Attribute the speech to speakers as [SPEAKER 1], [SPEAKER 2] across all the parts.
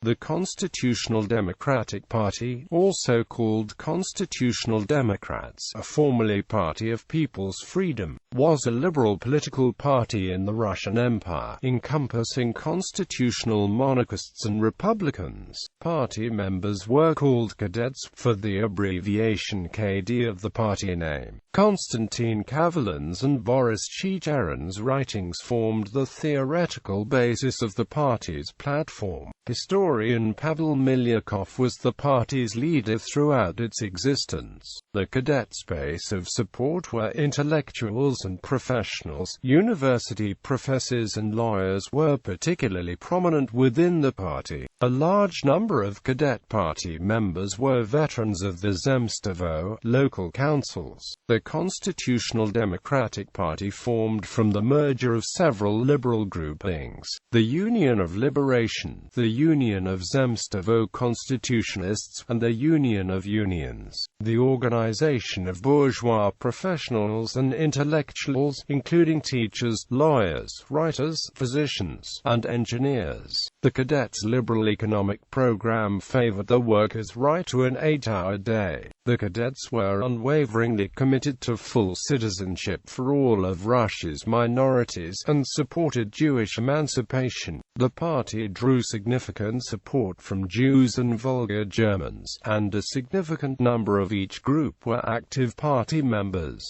[SPEAKER 1] The Constitutional Democratic Party, also called Constitutional Democrats, a formerly Party of People's Freedom, was a liberal political party in the Russian Empire, encompassing constitutional monarchists and republicans. Party members were called Kadets, for the abbreviation KD of the party name. Konstantin Kavelin's and Boris Chicherin's writings formed the theoretical basis of the party's platform. Historian Pavel Miliukov was the party's leader throughout its existence. The Kadets' base of support were intellectuals and professionals. University professors and lawyers were particularly prominent within the party. A large number of Kadet Party members were veterans of the Zemstvo local councils. The Constitutional Democratic Party formed from the merger of several liberal groupings: the Union of Liberation, the Union of Zemstvo Constitutionists, and the Union of Unions. The organization of bourgeois professionals and intellectuals, including teachers, lawyers, writers, physicians, and engineers. The Cadets' liberal economic program favored the workers' right to an 8-hour day. The Cadets were unwaveringly committed to full citizenship for all of Russia's minorities and supported Jewish emancipation. The party drew significant support from Jews and Volga Germans, and a significant number of each group were active party members.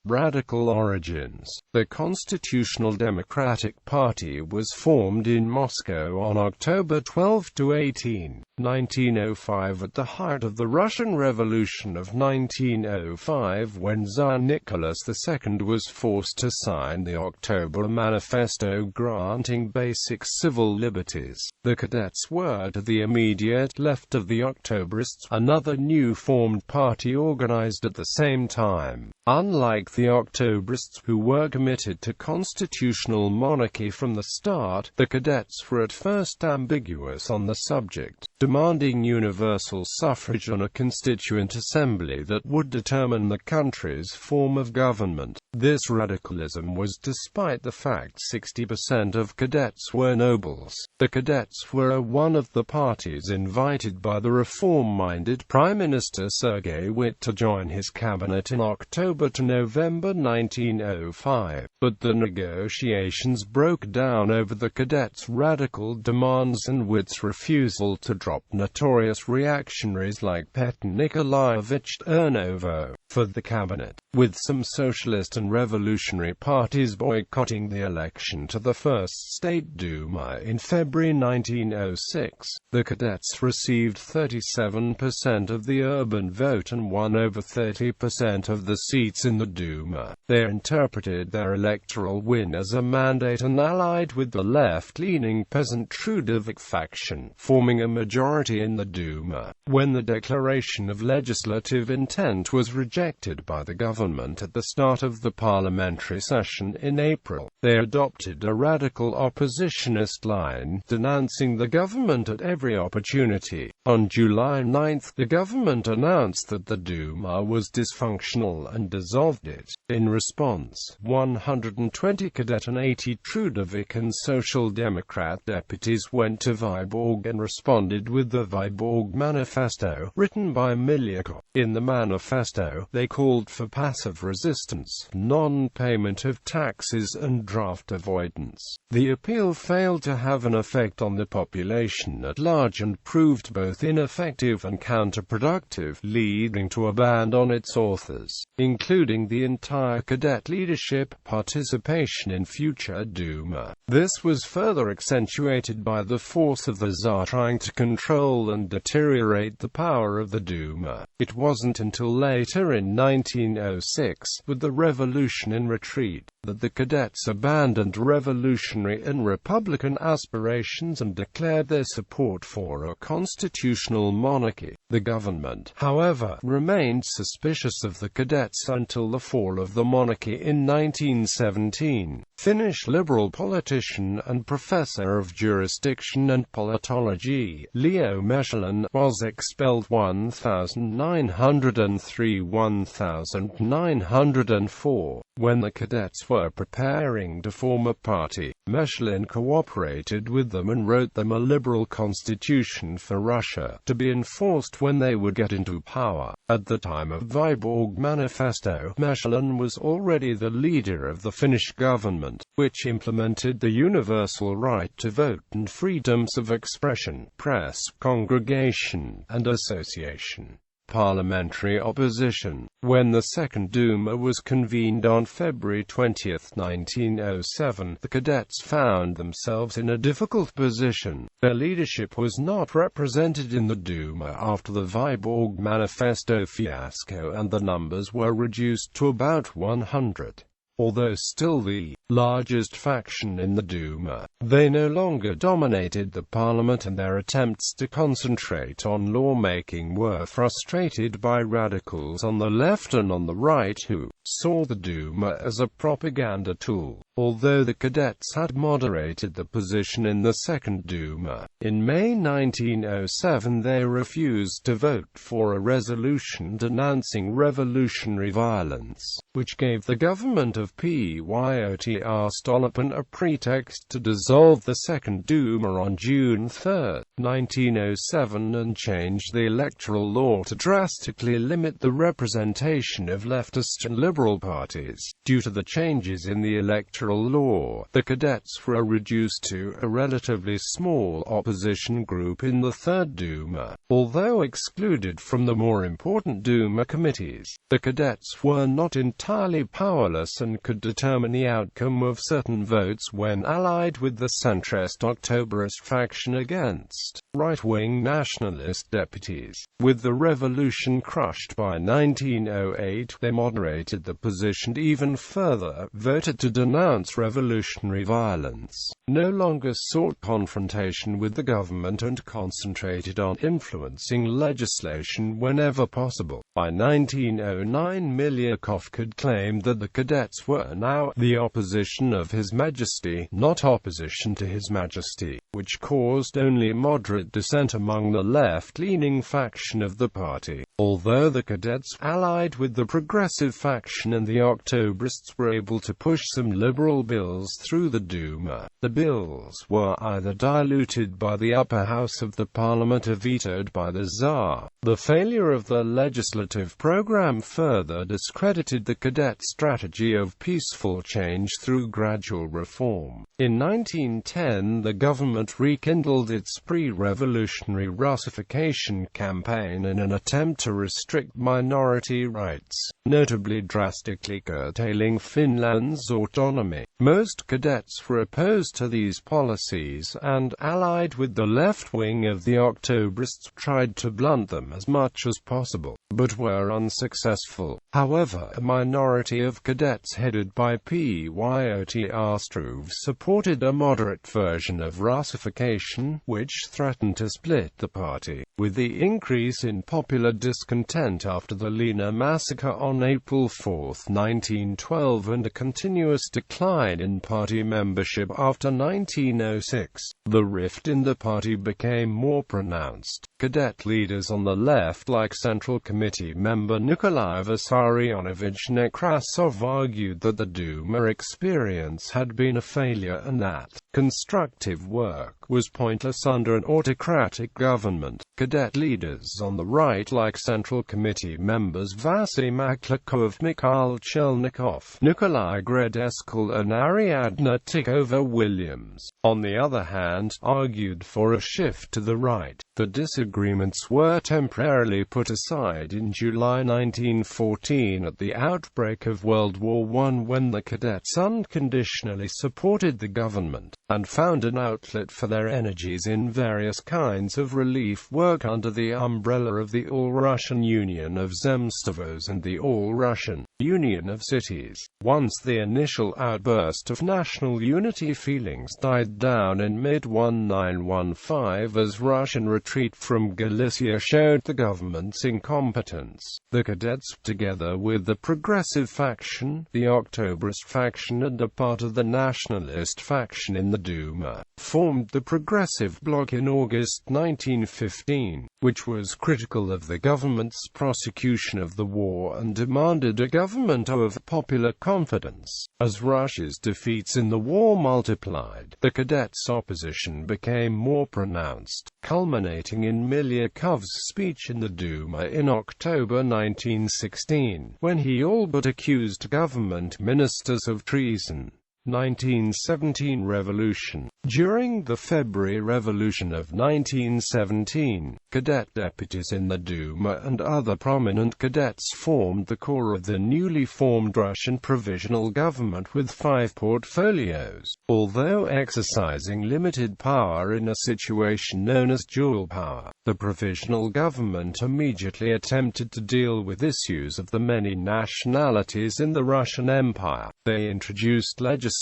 [SPEAKER 1] Radical origins. The Constitutional Democratic Party was formed in Moscow on October 12–18, 1905 at the height of the Russian Revolution of 1905, when Tsar Nicholas II was forced to sign the October Manifesto granting basic civil liberties. The Cadets were to the immediate left of the Octobrists, another new formed party organized at the same time. Unlike the Octobrists, who were committed to constitutional monarchy from the start, the Cadets were at first ambiguous on the subject, demanding universal suffrage and a constituent assembly that would determine the country's form of government. This radicalism was despite the fact 60% of Cadets were nobles. The Cadets were one of the parties invited by the reform-minded Prime Minister Sergei Witte to join his cabinet in October to November 1905, but the negotiations broke down over the Cadets' radical demands and Witte's refusal to drop notorious reactionaries like Petr Nikolaevich Chernovo for the cabinet, with some socialist and revolutionary parties boycotting the election to the First State Duma in February 1906. The Cadets received 37% of the urban vote and won over 30% of the seats in the Duma. They interpreted their electoral win as a mandate and allied with the left-leaning peasant Trudovik faction, forming a majority in the Duma. When the declaration of legislative intent was rejected by the government at the start of the parliamentary session in April, they adopted a radical oppositionist line, denouncing the government at every opportunity. On July 9, the government announced that the Duma was dysfunctional and dissolved it. In response, 120 Cadet and 80 Trudovik and Social Democrat deputies went to Vyborg and responded with the Vyborg Manifesto, written by Miliukov. In the manifesto, they called for passive resistance, non-payment of taxes and draft avoidance. The appeal failed to have an effect on the population at large and proved both ineffective and counterproductive, leading to a ban on its authors, including the entire Cadet leadership, participation in future Duma. This was further accentuated by the force of the Tsar trying to control and deteriorate the power of the Duma. It wasn't until later in 1906, with the revolution in retreat, that the Cadets abandoned revolutionary and republican aspirations and declared their support for a constitutional monarchy. The government, however, remained suspicious of the Cadets until the fall of the monarchy in 1917. Finnish liberal politician mathematician and professor of jurisdiction and politology, Leo Mechelin, was expelled 1903–1904. When the Kadets were preparing to form a party, Mechelin cooperated with them and wrote them a liberal constitution for Russia, to be enforced when they would get into power. At the time of Vyborg Manifesto, Mechelin was already the leader of the Finnish government, which implemented the universal right to vote and freedoms of expression, press, congregation, and association. Parliamentary opposition. When the Second Duma was convened on February 20, 1907, the Kadets found themselves in a difficult position. Their leadership was not represented in the Duma after the Vyborg Manifesto fiasco, and the numbers were reduced to about 100. Although still the largest faction in the Duma, they no longer dominated the parliament, and their attempts to concentrate on lawmaking were frustrated by radicals on the left and on the right who saw the Duma as a propaganda tool. Although the Kadets had moderated the position in the Second Duma, in May 1907 they refused to vote for a resolution denouncing revolutionary violence, which gave the government of Pyotr Stolypin a pretext to dissolve the Second Duma on June 3, 1907 and change the electoral law to drastically limit the representation of leftist and liberal parties. Due to the changes in the electoral law, the Kadets were reduced to a relatively small opposition group in the Third Duma. Although excluded from the more important Duma committees, the Kadets were not entirely powerless and could determine the outcome of certain votes when allied with the centrist Octoberist faction against right-wing nationalist deputies. With the revolution crushed by 1908, they moderated the position even further, voted to denounce revolutionary violence, no longer sought confrontation with the government, and concentrated on influencing legislation whenever possible. By 1909, Miliukov could claim that the Kadets were now the opposition of His Majesty, not opposition to His Majesty, which caused only moderate dissent among the left-leaning faction of the party. Although the Kadets allied with the progressive faction and the Octobrists were able to push some liberal bills through the Duma, the bills were either diluted by the upper house of the parliament or vetoed by the Tsar. The failure of the legislative program further discredited the Kadet strategy of peaceful change through gradual reform. In 1910, the government rekindled its pre-revolutionary Russification campaign in an attempt to restrict minority rights, notably drastically curtailing Finland's autonomy. Most Kadets were opposed to these policies and, allied with the left wing of the Octobrists, tried to blunt them as much as possible, but were unsuccessful. However, a minority of Kadets headed by Pyotr Struve supported a moderate version of Russification, which threatened to split the party. With the increase in popular discontent after the Lena massacre on April 4, 1912, and a continuous decline in party membership after 1906, the rift in the party became more pronounced. Cadet leaders on the left, like Central Committee member Nikolai Vissarionovich Nekrasov, argued that the Duma experience had been a failure and that constructive work was pointless under an autocratic government. Cadet leaders on the right, like Central Committee members Vasily Maklakov, Mikhail Chelnikov, Nikolai Gredeskal and Ariadna Tikova-Williams, on the other hand, argued for a shift to the right. The disagreements were temporarily put aside in July 1914 at the outbreak of World War I, when the Cadets unconditionally supported the government, and found an outlet for their energies in various kinds of relief work under the umbrella of the All-Russian Union of Zemstvos and the All-Russian Union of Cities. Once the initial outburst of national unity feelings died down in mid-1915 as Russian retreat from Galicia showed the government's incompetence, incompetence. The Kadets, together with the progressive faction, the Octoberist faction and a part of the nationalist faction in the Duma, formed the Progressive Bloc in August 1915, which was critical of the government's prosecution of the war and demanded a government of popular confidence. As Russia's defeats in the war multiplied, the Kadets' opposition became more pronounced, culminating in Miliukov's speech in the Duma in October 1916, when he all but accused government ministers of treason. 1917 Revolution. During the February Revolution of 1917, cadet deputies in the Duma and other prominent cadets formed the core of the newly formed Russian provisional government with 5 portfolios. Although exercising limited power in a situation known as dual power, the provisional government immediately attempted to deal with issues of the many nationalities in the Russian Empire. They introduced legislation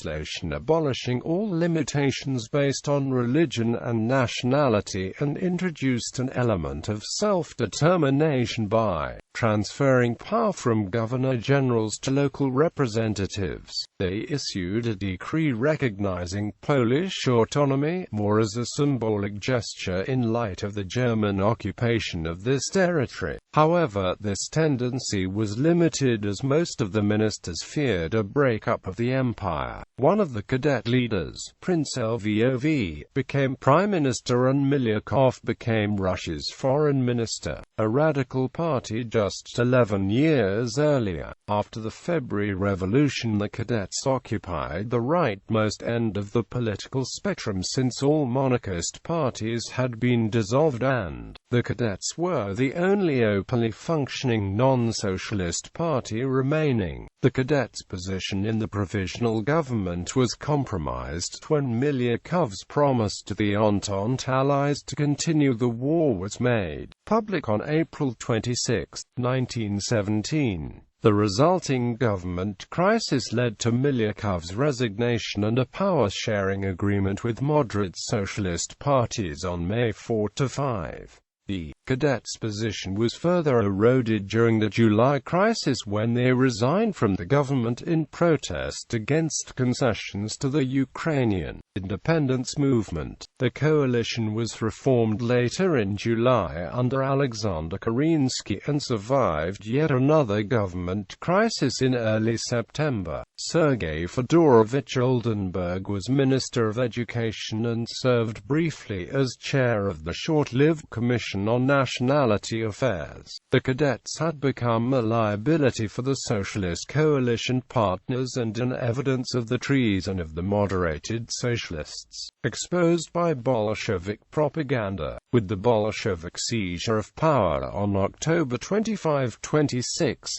[SPEAKER 1] abolishing all limitations based on religion and nationality and introduced an element of self-determination by transferring power from governor-generals to local representatives. They issued a decree recognizing Polish autonomy, more as a symbolic gesture in light of the German occupation of this territory. However, this tendency was limited as most of the ministers feared a breakup of the empire. One of the cadet leaders, Prince Lvov, became prime minister and Miliukov became Russia's foreign minister, a radical party just 11 years earlier. After the February Revolution, the Kadets occupied the rightmost end of the political spectrum since all monarchist parties had been dissolved and the Kadets were the only openly functioning non-socialist party remaining. The Kadets' position in the provisional government was compromised when Miliukov's promise to the Entente allies to continue the war was made public on April 26, 1917. The resulting government crisis led to Miliukov's resignation and a power-sharing agreement with moderate socialist parties on May 4–5. The Kadets' position was further eroded during the July crisis when they resigned from the government in protest against concessions to the Ukrainian independence movement. The coalition was reformed later in July under Alexander Kerensky and survived yet another government crisis in early September. Sergei Fedorovich Oldenburg was Minister of Education and served briefly as chair of the short-lived Commission on Nationality Affairs. The Kadets had become a liability for the socialist coalition partners and an evidence of the treason of the moderated socialists, exposed by Bolshevik propaganda. With the Bolshevik seizure of power on October 25–26,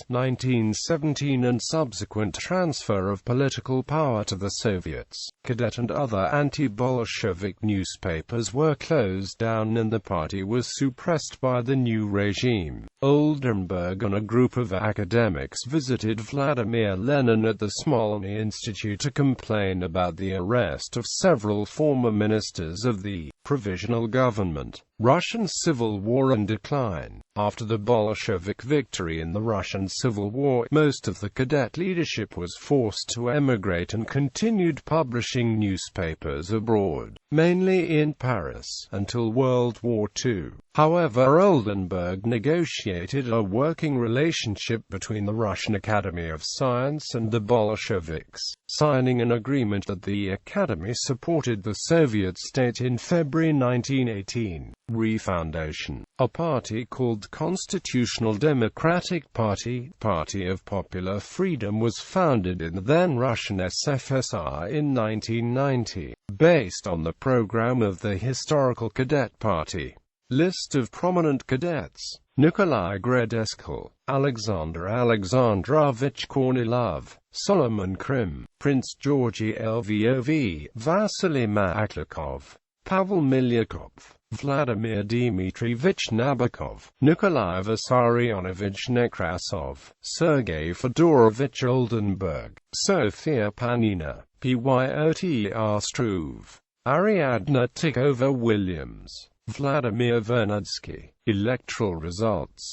[SPEAKER 1] 1917 and subsequent transfer of political power to the Soviets, Kadet and other anti-Bolshevik newspapers were closed down and the party was suppressed by the new regime. Oldenburg and a group of academics visited Vladimir Lenin at the Smolny Institute to complain about the arrest of several former ministers of the provisional government. Russian Civil War and decline. After the Bolshevik victory in the Russian Civil War, most of the cadet leadership was forced to emigrate and continued publishing newspapers abroad, mainly in Paris, until World War II. However, Oldenburg negotiated a working relationship between the Russian Academy of Science and the Bolsheviks, signing an agreement that the Academy supported the Soviet state in February 1918. Refoundation. A party called Constitutional Democratic Party, Party of Popular Freedom, was founded in the then Russian SFSR in 1990, based on the program of the historical Cadet Party. List of prominent cadets: Nikolai Gradeskal, Alexander Alexandrovich Kornilov, Solomon Krim, Prince Georgy Lvov, Vasily Maklakov, Pavel Miliukov, Vladimir Dmitrievich Nabokov, Nikolai Vissarionovich Nekrasov, Sergei Fedorovich Oldenburg, Sofia Panina, Pyotr Struve, Ariadna Tikova Williams, Vladimir Vernadsky. Electoral results.